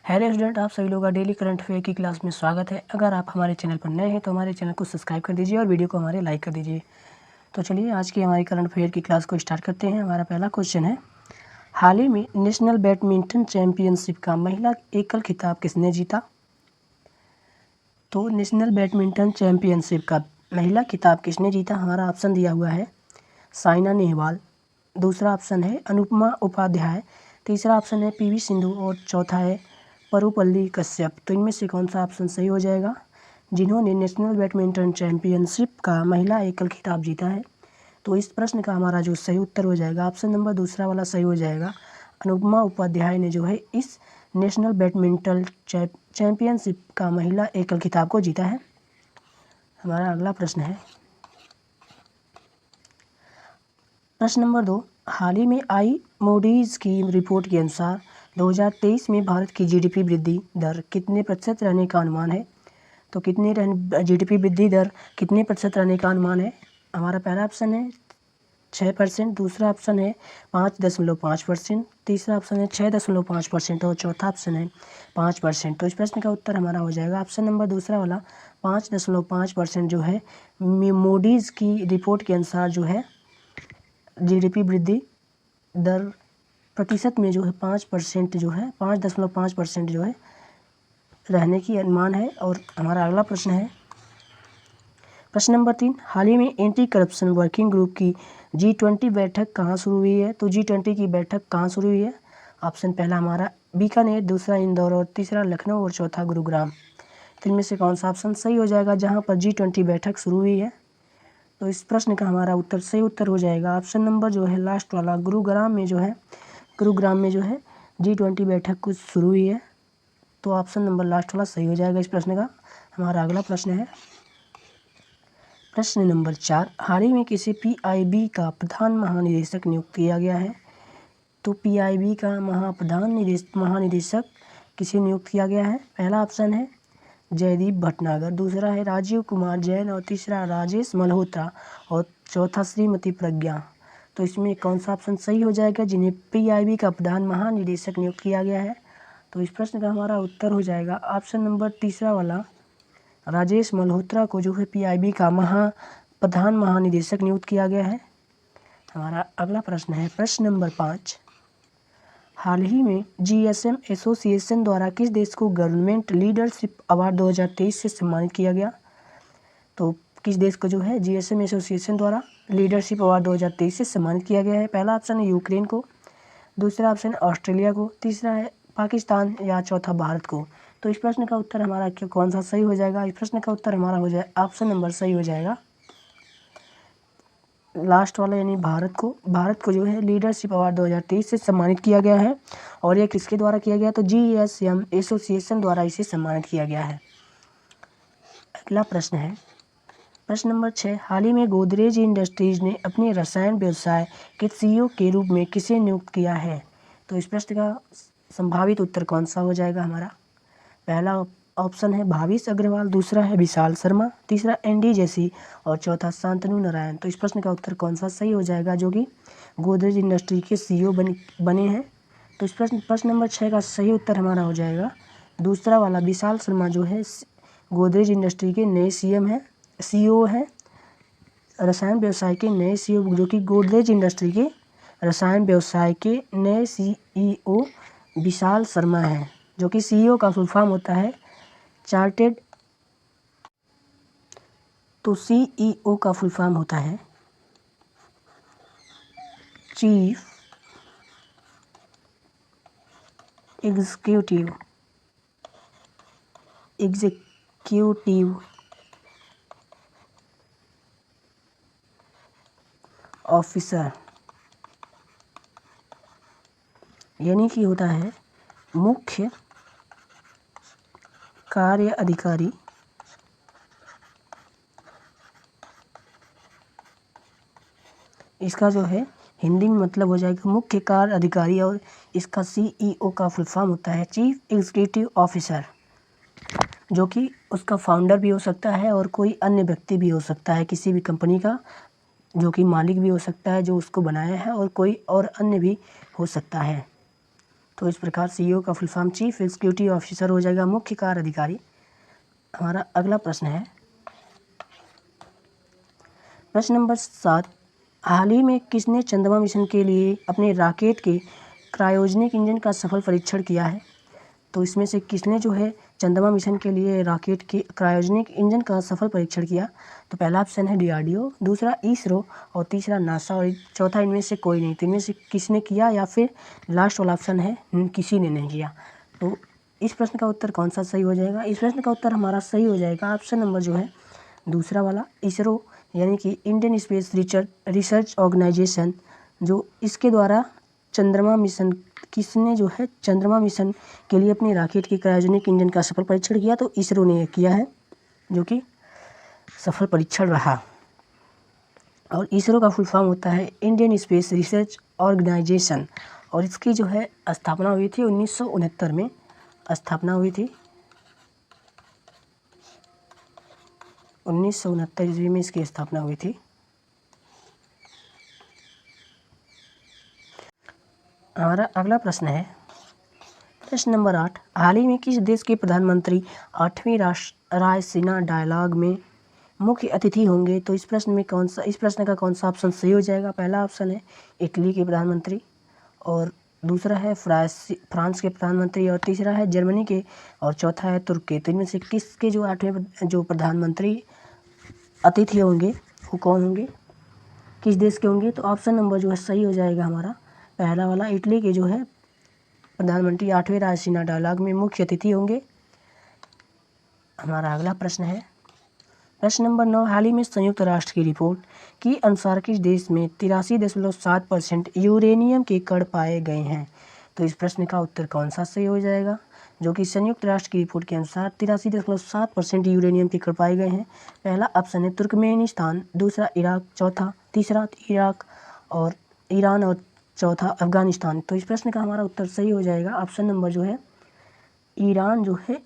Hello student, आप सभी लोगों का डेली करंट अफेयर की क्लास में स्वागत है। अगर आप हमारे चैनल पर नए हैं तो हमारे चैनल को सब्सक्राइब कर दीजिए और वीडियो को हमारे लाइक कर दीजिए। तो चलिए आज की हमारी करंट अफेयर की क्लास को स्टार्ट करते हैं। हमारा पहला क्वेश्चन है, हाल ही में नेशनल बैडमिंटन चैंपियनशिप का महिला एकल खिताब किसने जीता? तो नेशनल बैडमिंटन चैंपियनशिप का महिला खिताब किसने जीता? हमारा ऑप्शन दिया हुआ है साइना नेहवाल, दूसरा ऑप्शन है अनुपमा उपाध्याय, तीसरा ऑप्शन है पीवी सिंधु और चौथा है परुपल्ली कश्यप। तो इनमें से कौन सा ऑप्शन सही हो जाएगा? जिन्होंने नेशनल बैडमिंटन चैंपियनशिप का महिला एकल खिताब जीता है। तो इस प्रश्न का हमारा जो सही उत्तर हो जाएगा, ऑप्शन नंबर दूसरा वाला सही हो जाएगा। अनुपमा उपाध्याय ने जो है इस नेशनल बैडमिंटन चैंपियनशिप का महिला एकल खिताब को जीता है। हमारा अगला प्रश्न है, प्रश्न नंबर 2, हाल ही में आई मूडीज की रिपोर्ट के अनुसार 2023 में भारत की जीडीपी वृद्धि दर कितने प्रतिशत रहने का अनुमान है? तो जीडीपी वृद्धि दर कितने प्रतिशत रहने का अनुमान है? हमारा पहला ऑप्शन है 6%, दूसरा ऑप्शन है 5.5%, तीसरा ऑप्शन है 6.5% और चौथा ऑप्शन है 5%। तो इस प्रश्न का उत्तर हमारा हो जाएगा ऑप्शन नंबर दूसरा वाला 5.5% जो है मूडीज़ की रिपोर्ट के अनुसार जो है जीडीपी वृद्धि दर प्रतिशत में जो है 5% जो है 5.5% जो है रहने की अनुमान है। और हमारा अगला प्रश्न है, प्रश्न नंबर 3, हाल ही में एंटी करप्शन वर्किंग ग्रुप की G20 बैठक कहाँ शुरू हुई है? तो G20 की बैठक कहाँ शुरू हुई है? ऑप्शन पहला हमारा बीकानेर, दूसरा इंदौर और तीसरा लखनऊ और चौथा गुरुग्राम। तो इनमें से कौन सा ऑप्शन सही हो जाएगा जहाँ पर G20 बैठक शुरू हुई है? तो इस प्रश्न का हमारा उत्तर सही उत्तर हो जाएगा ऑप्शन नंबर जो है लास्ट वाला गुरुग्राम में जो है G20 बैठक कुछ शुरू हुई है। तो ऑप्शन नंबर लास्ट वाला सही हो जाएगा इस प्रश्न का। हमारा अगला प्रश्न है, प्रश्न नंबर 4, हाल ही में किसी पीआईबी का प्रधान महानिदेशक नियुक्त किया गया है? तो पीआईबी का महानिदेशक किसे नियुक्त किया गया है? पहला ऑप्शन है जयदीप भटनागर, दूसरा है राजीव कुमार जैन और तीसरा राजेश मल्होत्रा और चौथा श्रीमती प्रज्ञा। तो इसमें कौन सा ऑप्शन सही हो जाएगा जिन्हें पीआईबी का प्रधान महानिदेशक नियुक्त किया गया है? तो इस प्रश्न का हमारा उत्तर हो जाएगा ऑप्शन नंबर तीसरा वाला राजेश मल्होत्रा को जो है पीआईबी का प्रधान महानिदेशक नियुक्त किया गया है। हमारा अगला प्रश्न है, प्रश्न नंबर 5, हाल ही में जीएसएम एसोसिएशन द्वारा किस देश को गवर्नमेंट लीडरशिप अवार्ड 2023 से सम्मानित किया गया? तो किस देश को जो है जीएसएम एसोसिएशन द्वारा लीडरशिप अवार्ड 2023 से सम्मानित किया गया है? पहला ऑप्शन है यूक्रेन को, दूसरा ऑप्शन है ऑस्ट्रेलिया को, तीसरा है पाकिस्तान या चौथा भारत को। तो इस प्रश्न का उत्तर हमारा कौन सा सही हो जाएगा? इस प्रश्न का उत्तर हमारा हो जाए ऑप्शन नंबर सही हो जाएगा लास्ट वाला, यानी भारत को जो है लीडरशिप अवार्ड 2023 से सम्मानित किया गया है। और यह किसके द्वारा किया गया? तो जीएसएम एसोसिएशन द्वारा इसे सम्मानित किया गया है। अगला प्रश्न है, प्रश्न नंबर 6, हाल ही में गोदरेज इंडस्ट्रीज ने अपने रसायन व्यवसाय के सीईओ के रूप में किसे नियुक्त किया है? तो इस प्रश्न का संभावित उत्तर कौन सा हो जाएगा हमारा? पहला ऑप्शन है भाविश अग्रवाल, दूसरा है विशाल शर्मा, तीसरा एनडी जैसी और चौथा शांतनु नारायण। तो इस प्रश्न का उत्तर कौन सा सही हो जाएगा जो कि गोदरेज इंडस्ट्री के सीईओ बने हैं? तो इस प्रश्न नंबर 6 का सही उत्तर हमारा हो जाएगा दूसरा वाला विशाल शर्मा, जो है गोदरेज इंडस्ट्री के नए सीईओ हैं, रसायन व्यवसाय के नए सीईओ, जो कि गोदरेज इंडस्ट्री के रसायन व्यवसाय के नए सीईओ विशाल शर्मा हैं, जो कि सीईओ का फुल फॉर्म होता है चार्टेड। तो सीईओ का फुल फॉर्म होता है चीफ एग्जीक्यूटिव ऑफिसर, यानी कि होता है मुख्य कार्य अधिकारी। इसका जो है हिंदी में मतलब हो जाएगा मुख्य कार्य अधिकारी, और इसका सीईओ का फुल फॉर्म होता है चीफ एग्जीक्यूटिव ऑफिसर, जो कि उसका फाउंडर भी हो सकता है और कोई अन्य व्यक्ति भी हो सकता है किसी भी कंपनी का, जो कि मालिक भी हो सकता है जो उसको बनाया है, और कोई और अन्य भी हो सकता है। तो इस प्रकार CEO का full form chief executive officer हो जाएगा, मुख्य कार्य अधिकारी। हमारा अगला प्रश्न है प्रश्न नंबर 7, हाल ही में किसने चंद्रमा मिशन के लिए अपने रॉकेट के क्रायोजेनिक इंजन का सफल परीक्षण किया है? तो इसमें से किसने जो है चंद्रमा मिशन के लिए रॉकेट के क्रायोजेनिक इंजन का सफल परीक्षण किया? तो पहला ऑप्शन है DRDO, दूसरा इसरो और तीसरा नासा और चौथा इनमें से कोई नहीं। तो इनमें से किसने किया या फिर लास्ट वाला ऑप्शन है किसी ने नहीं किया। तो इस प्रश्न का उत्तर कौन सा सही हो जाएगा? इस प्रश्न का उत्तर हमारा सही हो जाएगा ऑप्शन नंबर जो है दूसरा वाला, इसरो यानी कि इंडियन स्पेस रिसर्च ऑर्गेनाइजेशन, जो इसके द्वारा चंद्रमा मिशन किसने जो है चंद्रमा मिशन के लिए अपने रॉकेट के क्रायोजेनिक इंजन का सफल परीक्षण किया? तो इसरो ने किया है, जो कि सफल परीक्षण रहा। और इसरो का फुल फॉर्म होता है इंडियन स्पेस रिसर्च ऑर्गेनाइजेशन, और इसकी जो है स्थापना हुई थी 1969 में स्थापना हुई थी। 1969 ईस्वी में इसकी स्थापना हुई थी। हमारा अगला प्रश्न है प्रश्न नंबर 8, हाल ही में किस देश के प्रधानमंत्री 8वीं रायसीना डायलॉग में मुख्य अतिथि होंगे? तो इस प्रश्न का कौन सा ऑप्शन सही हो जाएगा? पहला ऑप्शन है इटली के प्रधानमंत्री, और दूसरा है फ्रांस के प्रधानमंत्री, और तीसरा है जर्मनी के, और चौथा है तुर्क के। तो इनमें से किसके जो 8वें जो प्रधानमंत्री अतिथि होंगे वो कौन होंगे, किस देश के होंगे? तो ऑप्शन नंबर जो है सही हो जाएगा हमारा पहला वाला, इटली के जो है प्रधानमंत्री 8वें रायसीना डायलॉग में मुख्य अतिथि होंगे। हमारा अगला प्रश्न है प्रश्न नंबर 9, हाल ही में संयुक्त राष्ट्र की रिपोर्ट के अनुसार किस देश में 83.7% यूरेनियम के कण पाए गए हैं? तो इस प्रश्न का उत्तर कौन सा सही हो जाएगा? जो कि संयुक्त राष्ट्र की रिपोर्ट के अनुसार 83.7% यूरेनियम के कण पाए गए हैं। पहला ऑप्शन है तुर्कमेनिस्तान, दूसरा इराक, तीसरा इराक और ईरान, और चौथा अफगानिस्तान। तो इस प्रश्न का हमारा उत्तर सही हो जाएगा ऑप्शन नंबर जो है ईरान जो है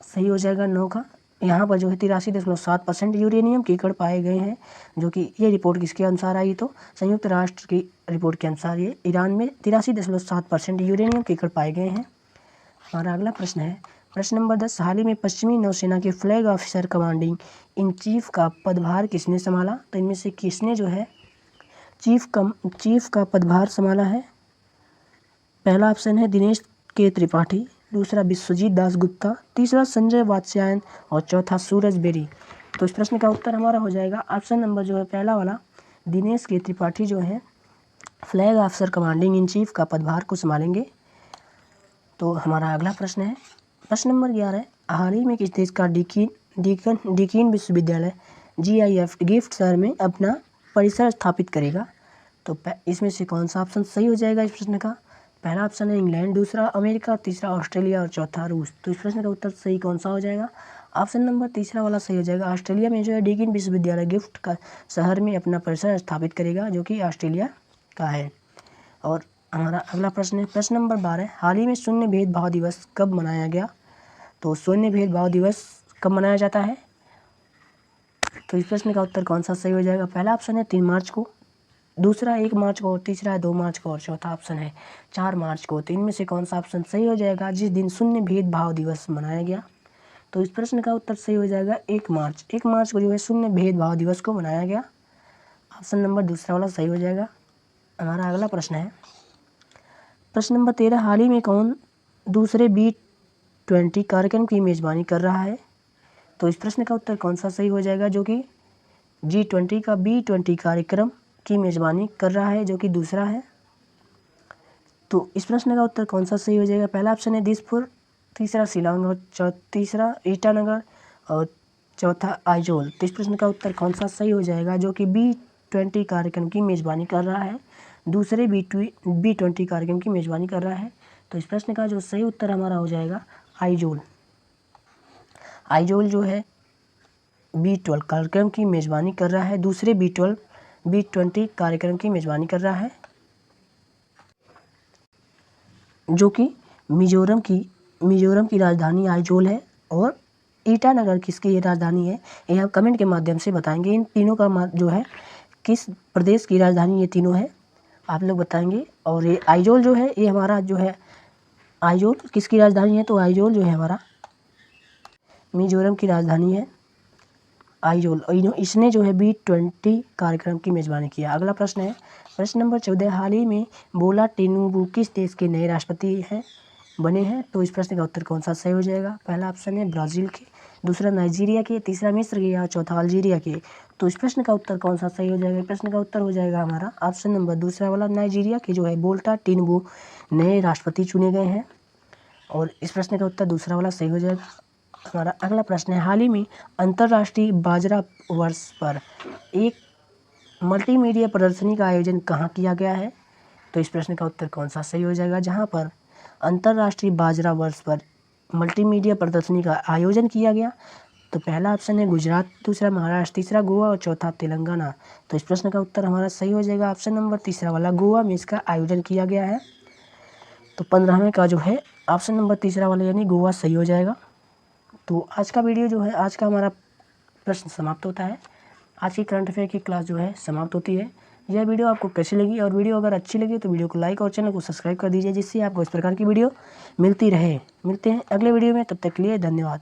सही हो जाएगा 9 का। यहाँ पर जो है 83.7% यूरेनियम के कण पाए गए हैं, जो कि ये रिपोर्ट किसके अनुसार आई? तो संयुक्त राष्ट्र की रिपोर्ट के अनुसार ये ईरान में 83.7% यूरेनियम के कण पाए गए हैं। हमारा अगला प्रश्न है प्रश्न नंबर 10, हाल ही में पश्चिमी नौसेना के flag officer commanding in chief का पदभार किसने संभाला? तो इनमें से किसने जो है चीफ का पदभार संभाला है? पहला ऑप्शन है दिनेश के त्रिपाठी, दूसरा विश्वजीत दास गुप्ता, तीसरा संजय वात्स्यायन, और चौथा सूरज बेरी। तो इस प्रश्न का उत्तर हमारा हो जाएगा ऑप्शन नंबर जो है पहला वाला, दिनेश के त्रिपाठी जो है flag officer commanding in chief का पदभार को संभालेंगे। तो हमारा अगला प्रश्न है प्रश्न नंबर 11, हाल ही में किस देश का डीकिन विश्वविद्यालय GIF गिफ्ट शहर में अपना परिसर स्थापित करेगा? तो इसमें से कौन सा ऑप्शन सही हो जाएगा इस प्रश्न का? पहला ऑप्शन है इंग्लैंड, दूसरा अमेरिका, तीसरा ऑस्ट्रेलिया, और चौथा रूस। तो इस प्रश्न का उत्तर सही कौन सा हो जाएगा? ऑप्शन नंबर तीसरा वाला सही हो जाएगा। ऑस्ट्रेलिया में जो है डीकिन विश्वविद्यालय गिफ्ट का शहर में अपना परिसर स्थापित करेगा, जो कि ऑस्ट्रेलिया का है। और हमारा अगला प्रश्न है प्रश्न नंबर 12, हाल ही में शून्य भेदभाव दिवस कब मनाया गया? तो शून्य भेदभाव दिवस कब मनाया जाता है? तो इस प्रश्न का उत्तर कौन सा सही हो जाएगा? पहला ऑप्शन है 3 मार्च को, दूसरा 1 मार्च को, और तीसरा है 2 मार्च को, और चौथा ऑप्शन है 4 मार्च को। तो इनमें से कौन सा ऑप्शन सही हो जाएगा जिस दिन शून्य भेदभाव दिवस मनाया गया? तो इस प्रश्न का उत्तर सही हो जाएगा 1 मार्च। 1 मार्च को जो है शून्य भेदभाव दिवस को मनाया गया। ऑप्शन नंबर दूसरा वाला सही हो जाएगा। हमारा अगला प्रश्न है प्रश्न नंबर 13, हाल ही में कौन दूसरे B20 कार्यक्रम की मेज़बानी कर रहा है? तो इस प्रश्न का उत्तर कौन सा सही हो जाएगा? जो कि G20 का B20 कार्यक्रम की मेज़बानी कर रहा है, जो कि दूसरा है। तो इस प्रश्न का उत्तर कौन सा सही हो जाएगा? पहला ऑप्शन है दिसपुर, तीसरा शिलांग, और तीसरा ईटानगर, और चौथा आइजोल। तो इस प्रश्न का उत्तर कौन सा सही हो जाएगा? जो कि B20 कार्यक्रम की मेज़बानी कर रहा है, दूसरे B20 कार्यक्रम की मेज़बानी कर रहा है। तो इस प्रश्न का जो सही उत्तर हमारा हो जाएगा आइजोल। आइजोल जो है B12 कार्यक्रम की मेज़बानी कर रहा है, दूसरे B20 कार्यक्रम की मेज़बानी कर रहा है, जो कि मिजोरम की राजधानी आइजोल है, और ईटानगर किसकी ये राजधानी है ये हम कमेंट के माध्यम से बताएंगे। इन तीनों का जो है किस प्रदेश की राजधानी ये तीनों है आप लोग बताएंगे। और ये आइजोल जो है ये हमारा जो है आइजोल किसकी राजधानी है? तो आइजोल जो है हमारा मिजोरम की राजधानी है आइजोल। और इसने जो है B20 कार्यक्रम की मेजबानी किया। अगला प्रश्न है प्रश्न नंबर 14, हाल ही में बोला टिनुबू किस देश के नए राष्ट्रपति हैं बने हैं? तो इस प्रश्न का उत्तर कौन सा सही हो जाएगा? पहला ऑप्शन है ब्राज़ील के, दूसरा नाइजीरिया के, तीसरा मिस्र के या चौथा अल्जीरिया के। तो इस प्रश्न का उत्तर कौन सा सही हो जाएगा? प्रश्न का उत्तर हो जाएगा हमारा ऑप्शन नंबर दूसरा वाला, नाइजीरिया के जो है बोल्टा टिनुबू नए राष्ट्रपति चुने गए हैं। और इस प्रश्न का उत्तर दूसरा वाला सही हो जाएगा। हमारा अगला प्रश्न है हाल ही में अंतर्राष्ट्रीय बाजरा वर्ष पर एक मल्टीमीडिया प्रदर्शनी का आयोजन कहाँ किया गया है? तो इस प्रश्न का उत्तर कौन सा सही हो जाएगा? जहाँ पर अंतर्राष्ट्रीय बाजरा वर्ष पर मल्टीमीडिया प्रदर्शनी का आयोजन किया गया। तो पहला ऑप्शन है गुजरात, दूसरा महाराष्ट्र, तीसरा गोवा और चौथा तेलंगाना। तो इस प्रश्न का उत्तर हमारा सही हो जाएगा ऑप्शन नंबर तीसरा वाला, गोवा में इसका आयोजन किया गया है। तो 15वें का जो है ऑप्शन नंबर तीसरा वाला यानी गोवा सही हो जाएगा। तो आज का वीडियो जो है, आज का हमारा प्रश्न समाप्त होता है। आज की करंट अफेयर की क्लास जो है समाप्त होती है। यह वीडियो आपको कैसी लगी? और वीडियो अगर अच्छी लगी तो वीडियो को लाइक और चैनल को सब्सक्राइब कर दीजिए, जिससे आपको इस प्रकार की वीडियो मिलती रहे। मिलते हैं अगले वीडियो में, तब तक के लिए धन्यवाद।